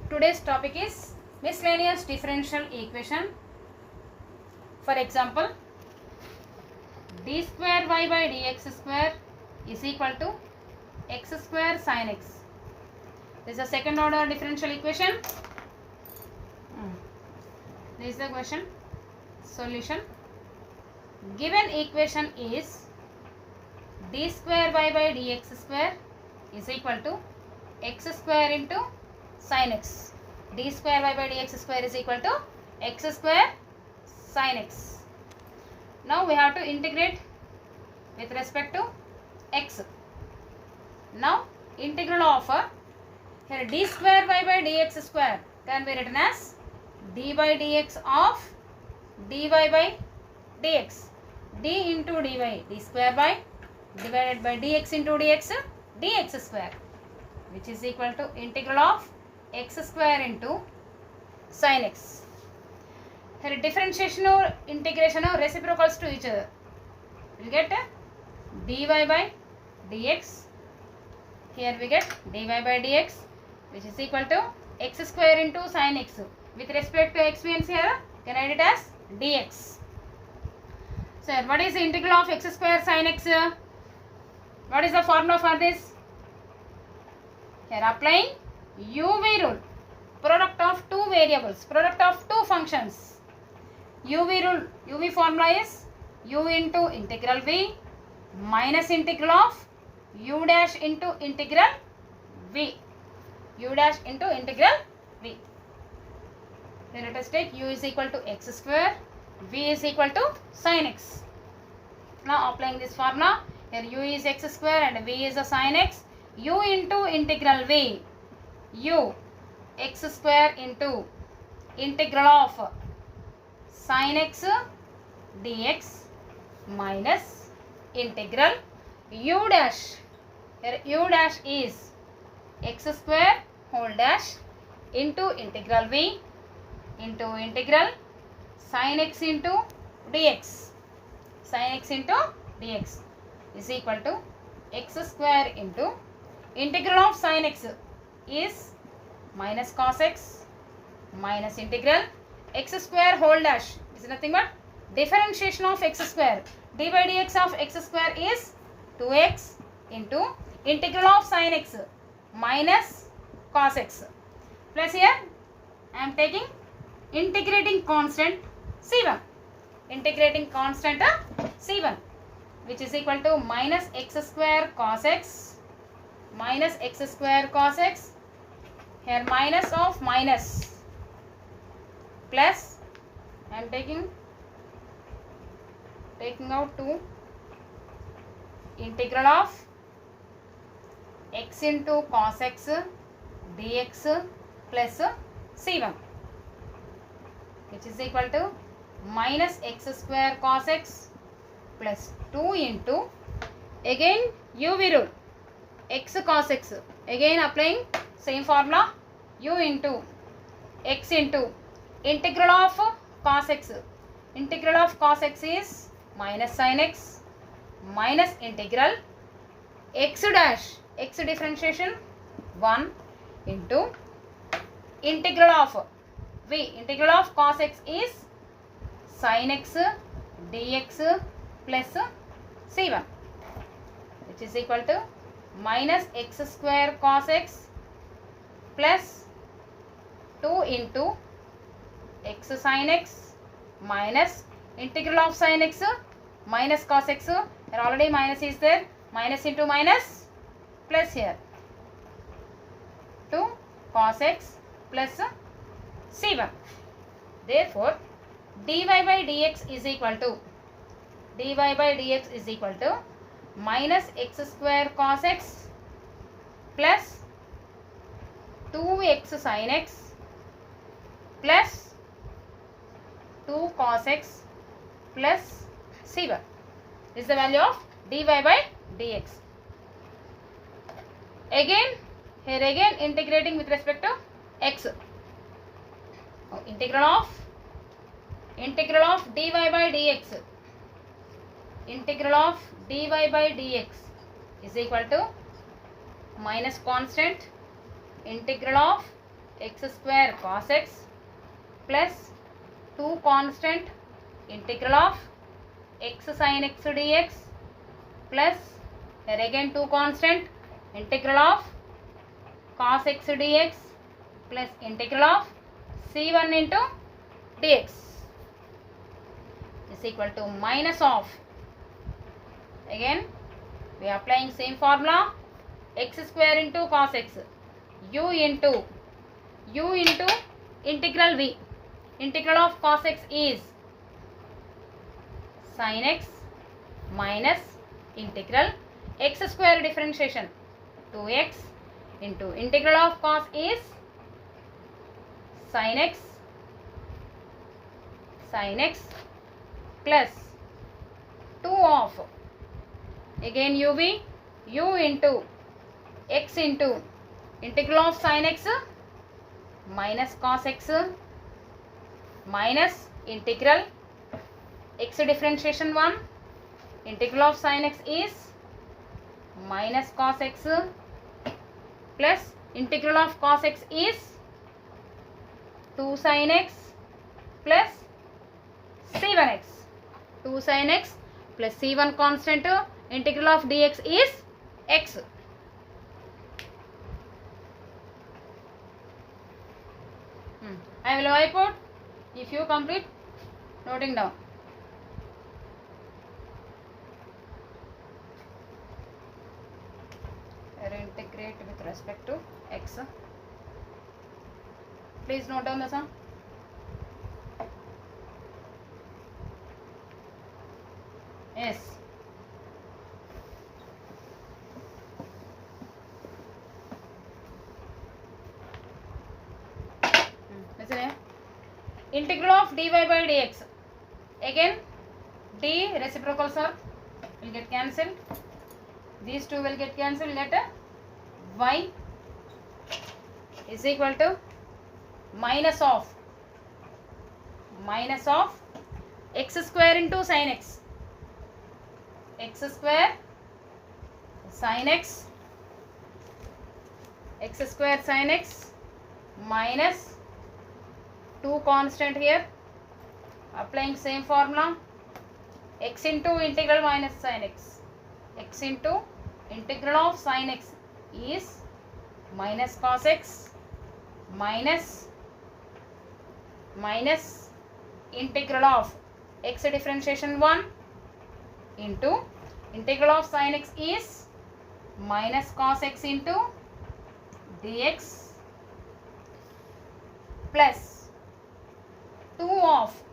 Today's topic is miscellaneous differential equation. For example, d square y by dx square is equal to x square sin x. This is a second order differential equation. This is the question. Solution. Given equation is d square y by dx square is equal to x square into sin x. D square y by dx square is equal to x square sin x. Now we have to integrate with respect to x. Now integral of here d square y by dx square can be written as d by dx of dy by dx. D into dy, d square by divided by dx into dx, dx square, which is equal to integral of x square into sin x. Here differentiation or integration or reciprocals to each other. We will get dy by dx. Here we get dy by dx, which is equal to x square into sin x. With respect to x means here, can I write it as dx. So what is the integral of x square sin x? What is the formula for this? Here applying UV rule, product of two variables, product of two functions. UV rule, UV formula is u into integral v minus integral of u dash into integral v. U dash into integral v. Then let us take u is equal to x square, v is equal to sin x. Now applying this formula, here u is x square and v is a sin x. U into integral v, u x square into integral of sin x dx minus integral u dash. Here u dash is x square whole dash into integral v into integral sin x into dx. Sin x into dx is equal to x square into integral of sin x is minus cos x minus integral x square whole dash is nothing but differentiation of x square. D by dx of x square is 2x into integral of sin x minus cos x. Plus here I am taking integrating constant c1. Integrating constant c1, which is equal to minus x square cos x minus x square cos x. Here minus of minus plus I am taking out 2 integral of x into cos x dx plus c1, which is equal to minus x square cos x plus 2 into again UV rule x cos x, again applying same formula, u into x into integral of cos x. Integral of cos x is minus sin x minus integral x dash, x differentiation 1 into integral of v. Integral of cos x is sin x dx plus c1, which is equal to minus x square cos x plus 2 into x sin x minus integral of sin x minus cos x. Here already minus is there, minus into minus plus here 2 cos x plus c1. Therefore dy by dx is equal to minus x square cos x plus 2x sin x plus 2 cos x plus c1. This is the value of dy by dx. Again integrating with respect to x. Integral of dy by dx. Integral of dy by dx is equal to minus constant integral of x square cos x plus 2 constant integral of x sin x dx plus here again 2 constant integral of cos x dx plus integral of c1 into dx is equal to minus of, again we are applying same formula, x square into cos x, u into integral v, integral of cos x is sin x minus integral x square differentiation 2x into integral of cos is sin x plus 2 of, again uv, u into x into integral of sin x minus cos x minus integral x differentiation 1, integral of sin x is minus cos x plus integral of cos x is 2 sin x plus c1x, 2 sin x plus c1 constant, integral of dx is x. I will wipe out if you complete noting down. Integrate with respect to x. Please note down the sum. Yes. Listen. Integral of dy by dx. Again, d reciprocals will get cancelled. These two will get cancelled. Let y is equal to minus of x square into sin x. X square sin x, x square sin x minus 2 constant here, applying same formula, x into integral minus sin x, x into integral of sin x is minus cos x minus integral of x differentiation 1 into integral of sin x is minus cos x into dx plus 2 of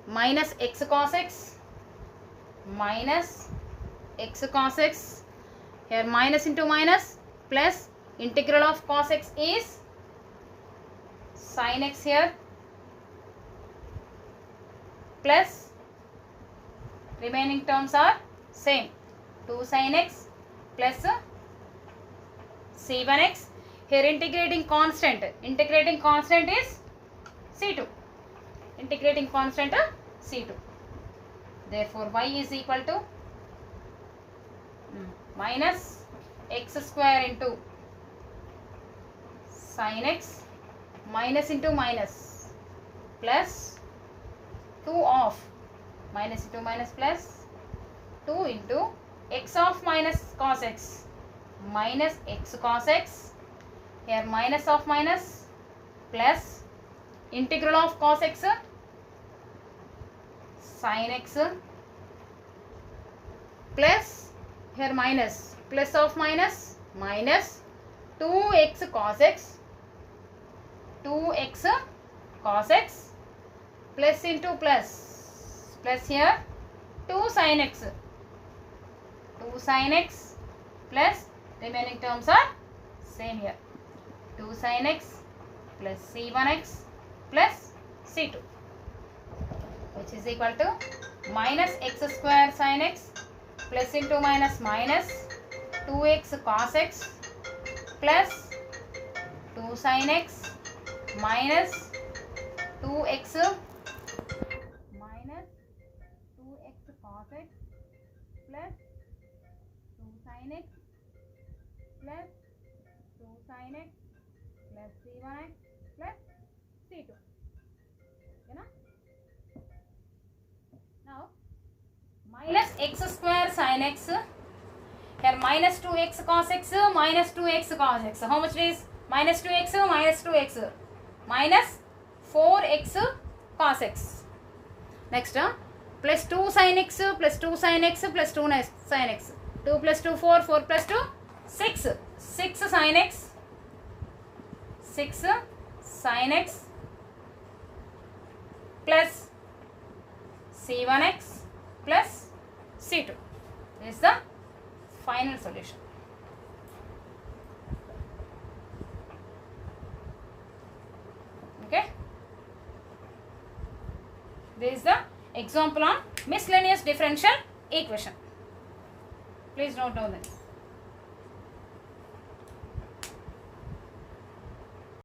minus x cos x minus x cos x, here minus into minus plus integral of cos x is sin x here plus remaining terms are same, 2 sin x plus c1x, here integrating constant is c2, integrating constant c2, therefore y is equal to minus x square into sin x minus into minus plus 2 of minus into minus plus 2 into x of minus cos x minus x cos x, here minus of minus plus integral of cos x sin x plus here minus plus of minus 2x cos x plus into plus here 2 sin x plus remaining terms are same here, 2 sin x plus c1x plus c2, which is equal to minus x square sin x plus into minus 2x cos x plus 2 sin x minus 2x cos x plus 2 sin x plus 2 sin sin x plus c1x plus c2. Okay, na? Now minus x square sin x, here minus 2x cos x, minus 2x cos x. How much it is? Minus 2x, minus 2x, minus 4x cos x. Next, plus 2 sin x, plus 2 sin x, plus 2 sin x. 2 plus 2, 4, 4 plus 2, 6. 6 sin x, 6 sin x plus c1x plus c2. This is the final solution. Okay. This is the example on miscellaneous differential equation. Please note down this.